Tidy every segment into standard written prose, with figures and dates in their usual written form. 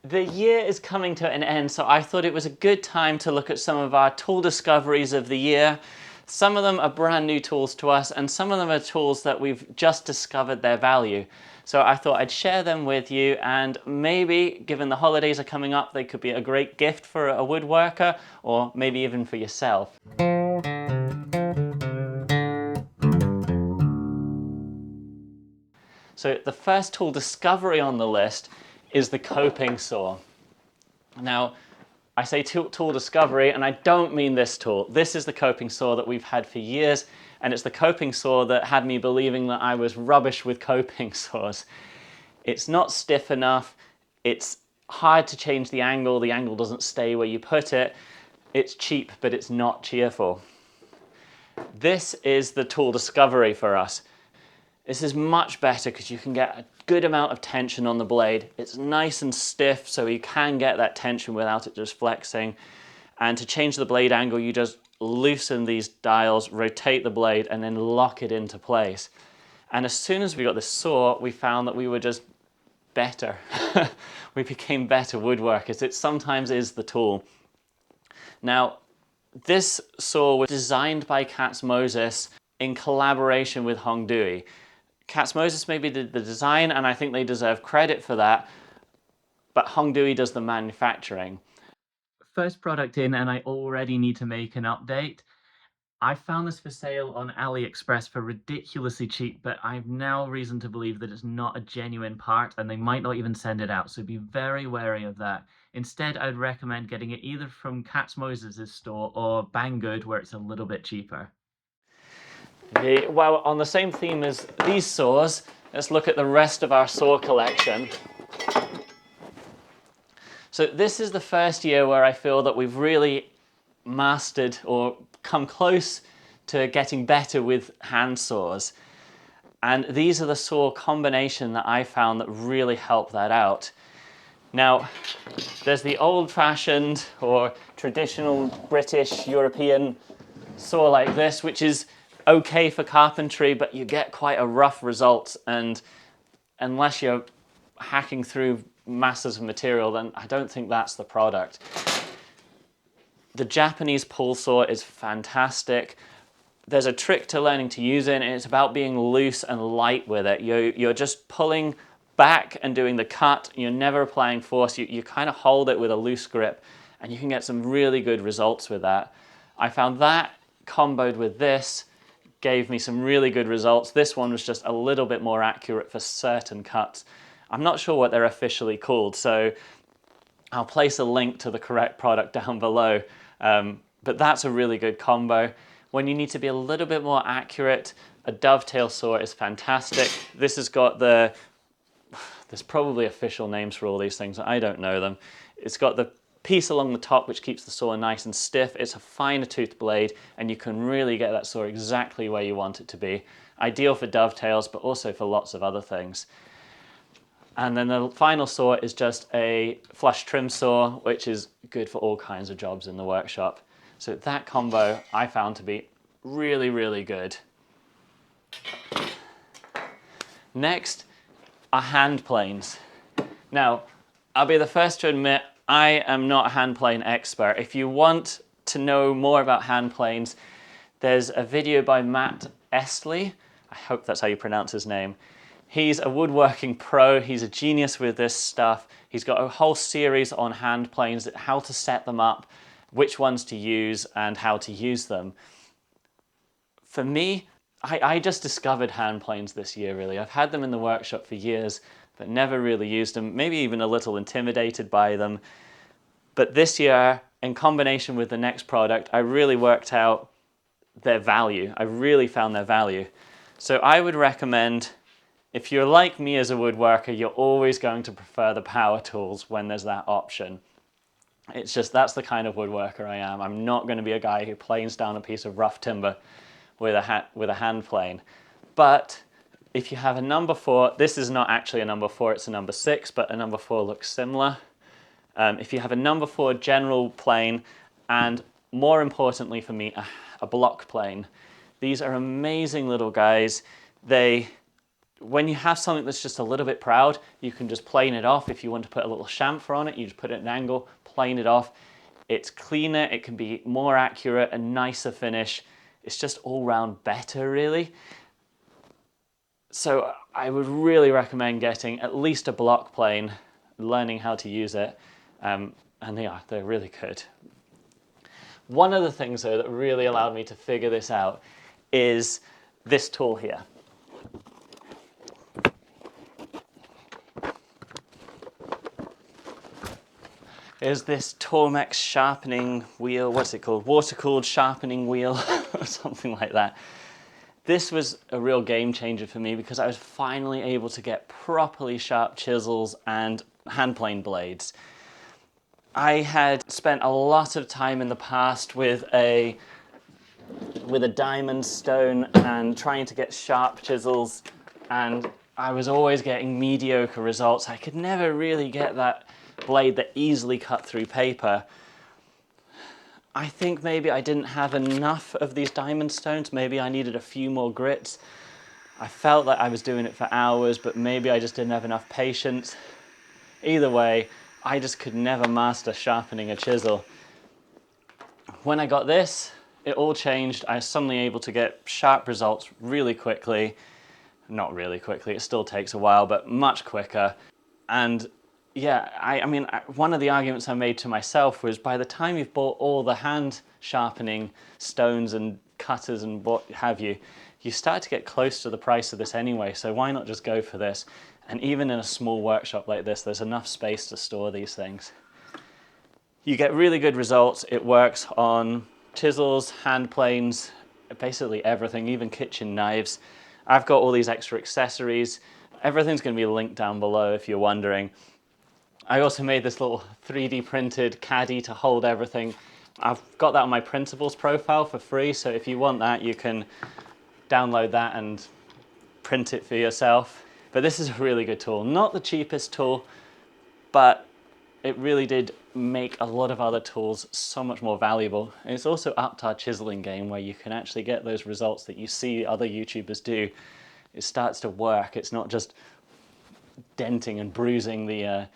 The year is coming to an end, so I thought it was a good time to look at some of our tool discoveries of the year. Some of them are brand new tools to us, and some of them are tools that we've just discovered their value. So I thought I'd share them with you, and maybe, given the holidays are coming up, they could be a great gift for a woodworker, or maybe even for yourself. So the first tool discovery on the list is the coping saw. Now, I say tool discovery, and I don't mean this tool. This is the coping saw that we've had for years, and it's the coping saw that had me believing that I was rubbish with coping saws. It's not stiff enough, it's hard to change the angle doesn't stay where you put it, it's cheap, but it's not cheerful. This is the tool discovery for us. This is much better because you can get a good amount of tension on the blade. It's nice and stiff, so you can get that tension without it just flexing. And to change the blade angle, you just loosen these dials, rotate the blade, and then lock it into place. And as soon as we got this saw, we found that we were just better. We became better woodworkers. It sometimes is the tool. Now, this saw was designed by Katz Moses in collaboration with Hong Dui. Katz Moses maybe did the design, and I think they deserve credit for that, but Hong Dui does the manufacturing. First product in, and I already need to make an update. I found this for sale on AliExpress for ridiculously cheap, but I have now reason to believe that it's not a genuine part, and they might not even send it out, so be very wary of that. Instead, I'd recommend getting it either from Katz Moses' store or Banggood, where it's a little bit cheaper. Well, on the same theme as these saws, let's look at the rest of our saw collection. So this is the first year where I feel that we've really mastered or come close to getting better with hand saws. And these are the saw combination that I found that really helped that out. Now, there's the old-fashioned or traditional British, European saw like this, which is okay for carpentry, but you get quite a rough result, and unless you're hacking through masses of material, then I don't think that's the product. The Japanese pull saw is fantastic. There's a trick to learning to use it, and it's about being loose and light with it. You're just pulling back and doing the cut. You're never applying force. You kind of hold it with a loose grip, and you can get some really good results with that. I found that comboed with this gave me some really good results. This one was just a little bit more accurate for certain cuts. I'm not sure what they're officially called, so I'll place a link to the correct product down below. But that's a really good combo. When you need to be a little bit more accurate, a dovetail saw is fantastic. This has got there's probably official names for all these things. I don't know them. It's got the piece along the top which keeps the saw nice and stiff. It's a finer toothed blade, and you can really get that saw exactly where you want it to be. Ideal for dovetails, but also for lots of other things. And then the final saw is just a flush trim saw, which is good for all kinds of jobs in the workshop. So that combo I found to be really, really good. Next are hand planes. Now, I'll be the first to admit I am not a hand plane expert. If you want to know more about hand planes, there's a video by Matt Estley. I hope that's how you pronounce his name. He's a woodworking pro. He's a genius with this stuff. He's got a whole series on hand planes, how to set them up, which ones to use, and how to use them. For me, I just discovered hand planes this year, really. I've had them in the workshop for years, but never really used them, maybe even a little intimidated by them. But this year, in combination with the next product, I really worked out their value. I really found their value. So I would recommend, if you're like me as a woodworker, you're always going to prefer the power tools when there's that option. It's just, that's the kind of woodworker I am. I'm not going to be a guy who planes down a piece of rough timber with a hand plane. But if you have a number 4, this is not actually a number 4, it's a number 6, but a number 4 looks similar. If you have a number 4 general plane, and more importantly for me, a block plane, these are amazing little guys. They When you have something that's just a little bit proud, you can just plane it off. If you want to put a little chamfer on it, you just put it at an angle, plane it off. It's cleaner, it can be more accurate, a nicer finish. It's just all round better, really. So I would really recommend getting at least a block plane, learning how to use it, and they're really good. One of the things though that really allowed me to figure this out is this tool here. Is this Tormek sharpening wheel, what's it called? Water-cooled sharpening wheel, or something like that. This was a real game changer for me because I was finally able to get properly sharp chisels and hand plane blades. I had spent a lot of time in the past with a diamond stone and trying to get sharp chisels, and I was always getting mediocre results. I could never really get that blade that easily cut through paper. I think maybe I didn't have enough of these diamond stones. Maybe I needed a few more grits. I felt like I was doing it for hours, but maybe I just didn't have enough patience. Either way, I just could never master sharpening a chisel. When I got this, it all changed. I was suddenly able to get sharp results really quickly. Not really quickly, it still takes a while, but much quicker. And yeah, I mean, one of the arguments I made to myself was by the time you've bought all the hand sharpening stones and cutters and what have you, you start to get close to the price of this anyway, so why not just go for this? And even in a small workshop like this, there's enough space to store these things. You get really good results. It works on chisels, hand planes, basically everything, even kitchen knives. I've got all these extra accessories. Everything's going to be linked down below if you're wondering. I also made this little 3D printed caddy to hold everything. I've got that on my printables profile for free, so if you want that, you can download that and print it for yourself. But this is a really good tool. Not the cheapest tool, but it really did make a lot of other tools so much more valuable. And it's also upped our chiseling game where you can actually get those results that you see other YouTubers do. It starts to work. It's not just denting and bruising the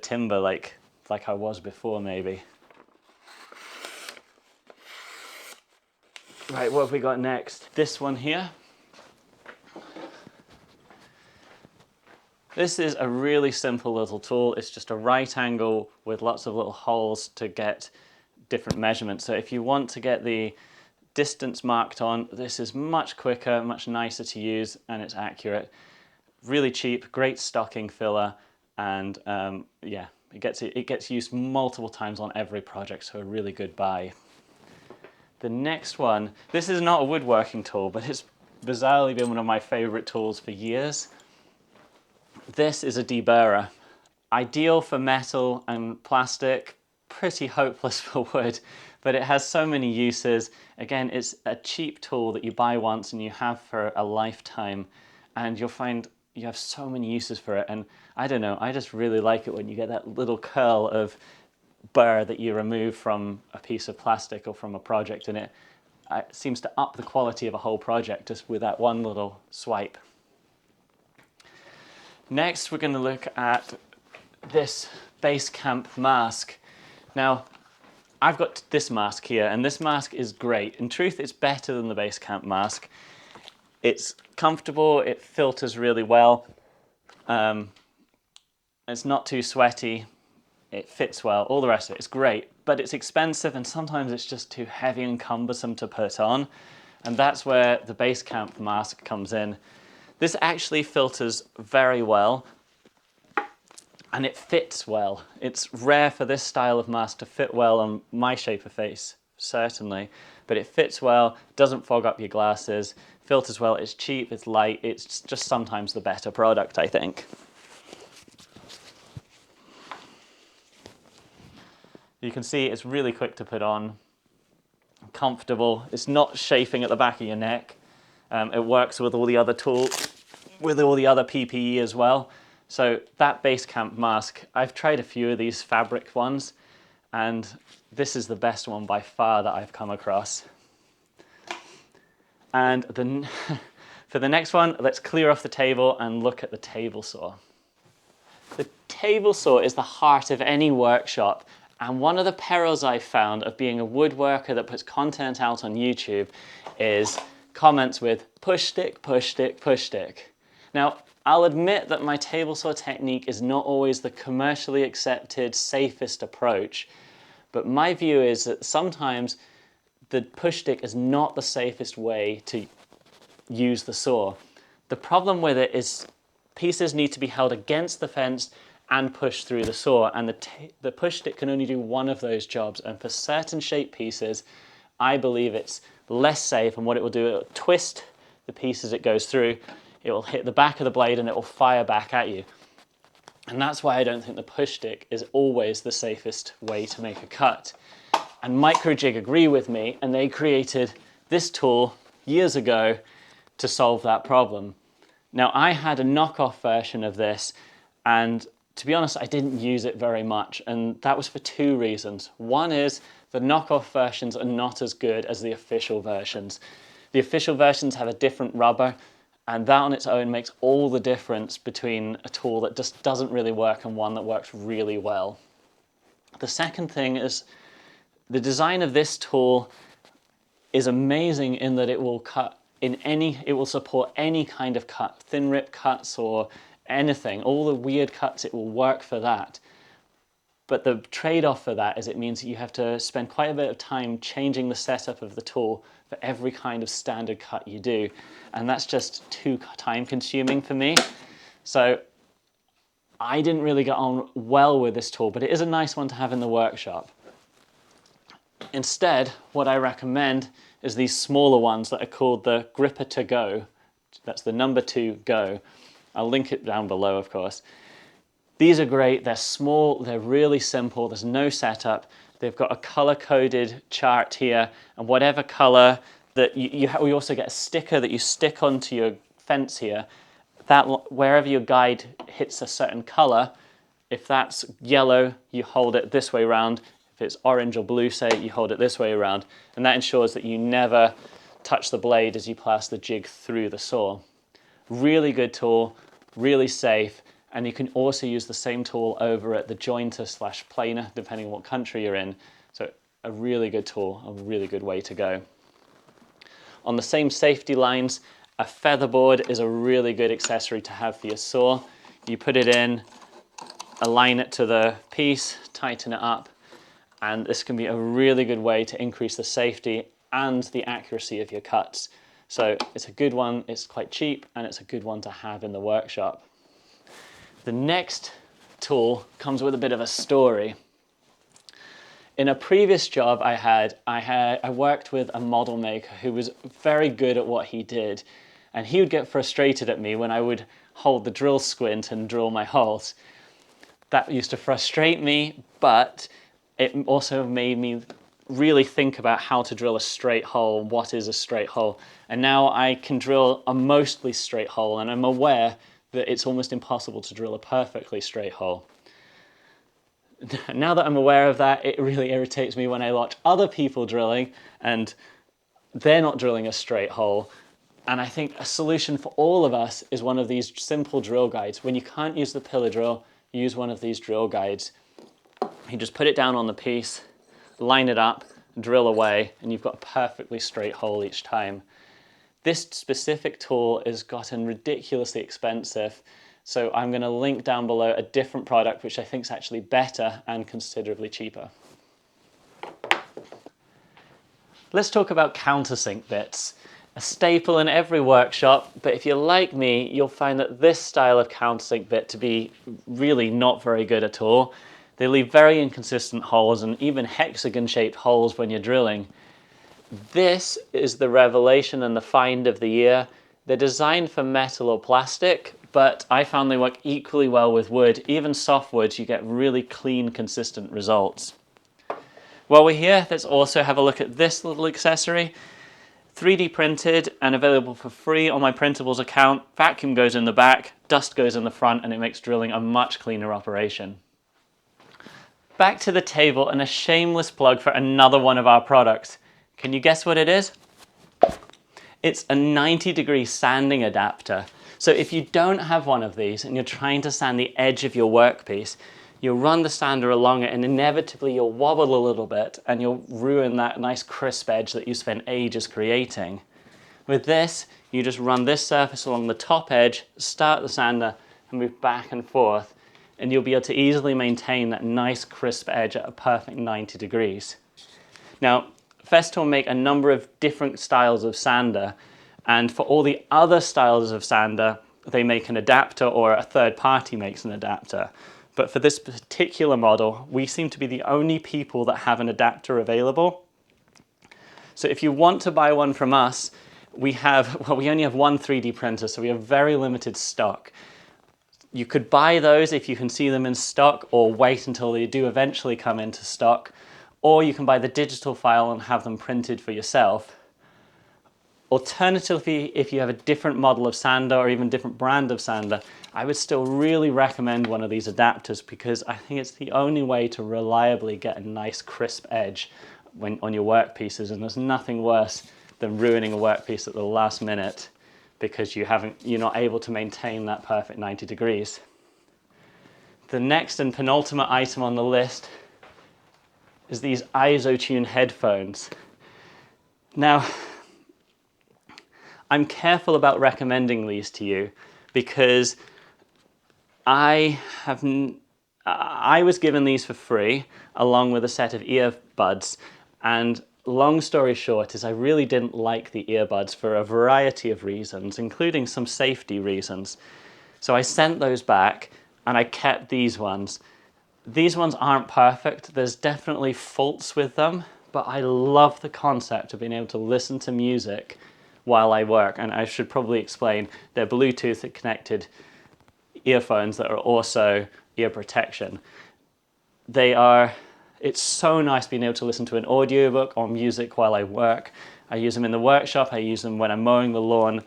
timber like I was before, maybe. Right, what have we got next? This one here. This is a really simple little tool. It's just a right angle with lots of little holes to get different measurements. So if you want to get the distance marked on, this is much quicker, much nicer to use, and it's accurate. Really cheap, great stocking filler, and yeah, it gets used multiple times on every project, so a really good buy. The next one, this is not a woodworking tool, but it's bizarrely been one of my favorite tools for years. This is a deburrer. Ideal for metal and plastic, pretty hopeless for wood, but it has so many uses. Again, it's a cheap tool that you buy once and you have for a lifetime, and you'll find you have so many uses for it. And I don't know, I just really like it when you get that little curl of burr that you remove from a piece of plastic or from a project, and it seems to up the quality of a whole project just with that one little swipe. Next, we're going to look at this base camp mask. Now, I've got this mask here, and this mask is great. In truth, it's better than the base camp mask. It's comfortable, it filters really well, it's not too sweaty, it fits well, all the rest of it. It's great, but it's expensive and sometimes it's just too heavy and cumbersome to put on, and that's where the base camp mask comes in. This actually filters very well, and it fits well. It's rare for this style of mask to fit well on my shape of face, certainly, but it fits well, doesn't fog up your glasses, filters well, it's cheap, it's light, it's just sometimes the better product, I think. You can see it's really quick to put on, comfortable, it's not chafing at the back of your neck. It works with all the other tools, with all the other PPE as well. So that base camp mask, I've tried a few of these fabric ones, and this is the best one by far that I've come across. And For the next one, let's clear off the table and look at the table saw. The table saw is the heart of any workshop, and one of the perils I've found of being a woodworker that puts content out on YouTube is comments with push stick, push stick, push stick. Now, I'll admit that my table saw technique is not always the commercially accepted, safest approach, but my view is that sometimes the push stick is not the safest way to use the saw. The problem with it is pieces need to be held against the fence and pushed through the saw, and the push stick can only do one of those jobs, and for certain shaped pieces I believe it's less safe, and what it will do, it will twist the pieces it goes through, it will hit the back of the blade and it will fire back at you. And that's why I don't think the push stick is always the safest way to make a cut. And Microjig agree with me, and they created this tool years ago to solve that problem. Now, I had a knockoff version of this, and to be honest, I didn't use it very much, and that was for two reasons. One is the knockoff versions are not as good as the official versions. The official versions have a different rubber, and that on its own makes all the difference between a tool that just doesn't really work and one that works really well. The second thing is the design of this tool is amazing in that it will cut it will support any kind of cut, thin rip cuts or anything, all the weird cuts, it will work for that. But the trade-off for that is it means you have to spend quite a bit of time changing the setup of the tool for every kind of standard cut you do, and that's just too time consuming for me. So I didn't really get on well with this tool, but it is a nice one to have in the workshop. Instead, what I recommend is these smaller ones that are called the Gripper to Go. That's the number 2 Go. I'll link it down below, of course. These are great, they're small, they're really simple, there's no setup. They've got a color-coded chart here, and whatever color that we also get a sticker that you stick onto your fence here. That wherever your guide hits a certain color, if that's yellow, you hold it this way around. If it's orange or blue, say, you hold it this way around, and that ensures that you never touch the blade as you pass the jig through the saw. Really good tool, really safe, and you can also use the same tool over at the jointer / planer, depending on what country you're in. So a really good tool, a really good way to go. On the same safety lines, a featherboard is a really good accessory to have for your saw. You put it in, align it to the piece, tighten it up, and this can be a really good way to increase the safety and the accuracy of your cuts. So it's a good one, it's quite cheap, and it's a good one to have in the workshop. The next tool comes with a bit of a story. In a previous job I worked with a model maker who was very good at what he did, and he would get frustrated at me when I would hold the drill squint and drill my holes. That used to frustrate me, but it also made me really think about how to drill a straight hole, what is a straight hole. And now I can drill a mostly straight hole, and I'm aware that it's almost impossible to drill a perfectly straight hole. Now that I'm aware of that, it really irritates me when I watch other people drilling and they're not drilling a straight hole. And I think a solution for all of us is one of these simple drill guides. When you can't use the pillar drill, use one of these drill guides. You just put it down on the piece, line it up, drill away, and you've got a perfectly straight hole each time. This specific tool has gotten ridiculously expensive, so I'm going to link down below a different product which I think is actually better and considerably cheaper. Let's talk about countersink bits. A staple in every workshop, but if you're like me, you'll find that this style of countersink bit to be really not very good at all. They leave very inconsistent holes and even hexagon-shaped holes when you're drilling. This is the revelation and the find of the year. They're designed for metal or plastic, but I found they work equally well with wood. Even soft woods, you get really clean, consistent results. While we're here, let's also have a look at this little accessory. 3D printed and available for free on my printables account. Vacuum goes in the back, dust goes in the front, and it makes drilling a much cleaner operation. Back to the table and a shameless plug for another one of our products. Can you guess what it is? It's a 90-degree sanding adapter. So if you don't have one of these and you're trying to sand the edge of your workpiece, you'll run the sander along it and inevitably you'll wobble a little bit and you'll ruin that nice crisp edge that you spent ages creating. With this, you just run this surface along the top edge, start the sander and move back and forth, and you'll be able to easily maintain that nice crisp edge at a perfect 90 degrees. Now, Festool make a number of different styles of sander, and for all the other styles of sander, they make an adapter or a third party makes an adapter. But for this particular model, we seem to be the only people that have an adapter available. So if you want to buy one from us, we only have one 3D printer, so we have very limited stock. You could buy those if you can see them in stock, or wait until they do eventually come into stock, or you can buy the digital file and have them printed for yourself. Alternatively, if you have a different model of sander or even different brand of sander, I would still really recommend one of these adapters because I think it's the only way to reliably get a nice crisp edge on your workpieces, and there's nothing worse than ruining a workpiece at the last minute because you're not able to maintain that perfect 90 degrees. The next and penultimate item on the list is these Isotunes headphones. Now, I'm careful about recommending these to you because I was given these for free along with a set of earbuds, and long story short is I really didn't like the earbuds for a variety of reasons, including some safety reasons. So I sent those back and I kept these ones. These ones aren't perfect, there's definitely faults with them, but I love the concept of being able to listen to music while I work, and I should probably explain they're Bluetooth connected earphones that are also ear protection. It's so nice being able to listen to an audiobook or music while I work. I use them in the workshop, I use them when I'm mowing the lawn.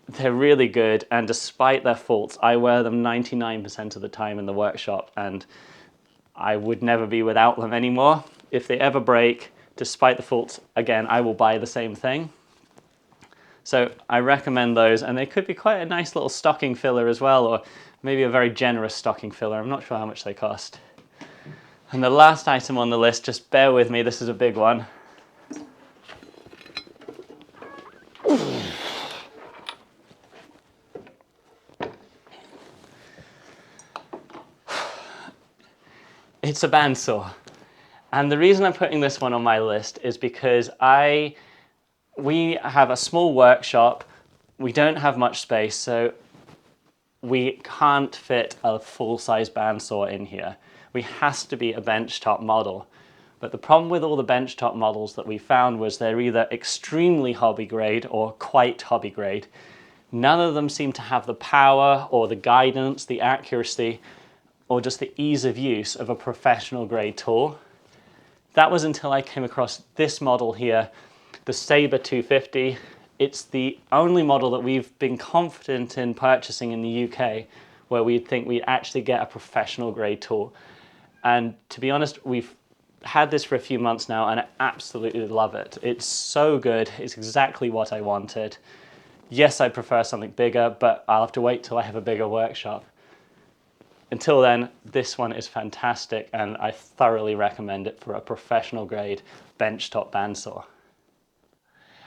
They're really good, and despite their faults, I wear them 99% of the time in the workshop, and I would never be without them anymore. If they ever break, despite the faults, again, I will buy the same thing. So I recommend those, and they could be quite a nice little stocking filler as well, or maybe a very generous stocking filler. I'm not sure how much they cost. And the last item on the list, just bear with me, this is a big one. It's a bandsaw. And the reason I'm putting this one on my list is because we have a small workshop, we don't have much space, so we can't fit a full-size bandsaw in here. We has to be a benchtop model. But the problem with all the benchtop models that we found was they're either extremely hobby grade or quite hobby grade. None of them seem to have the power or the guidance, the accuracy, or just the ease of use of a professional grade tool. That was until I came across this model here, the Sabre 250. It's the only model that we've been confident in purchasing in the UK where we'd think we'd actually get a professional grade tool. And to be honest, we've had this for a few months now and I absolutely love it. It's so good, it's exactly what I wanted. Yes, I prefer something bigger, but I'll have to wait till I have a bigger workshop. Until then, this one is fantastic and I thoroughly recommend it for a professional grade benchtop bandsaw.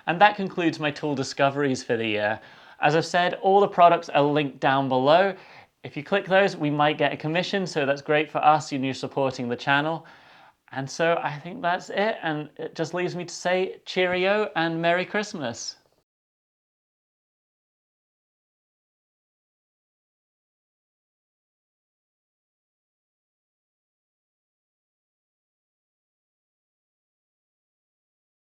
And that concludes my tool discoveries for the year. As I've said, all the products are linked down below. If you click those, we might get a commission, so that's great for us and you're supporting the channel. And so I think that's it, and it just leaves me to say cheerio and Merry Christmas.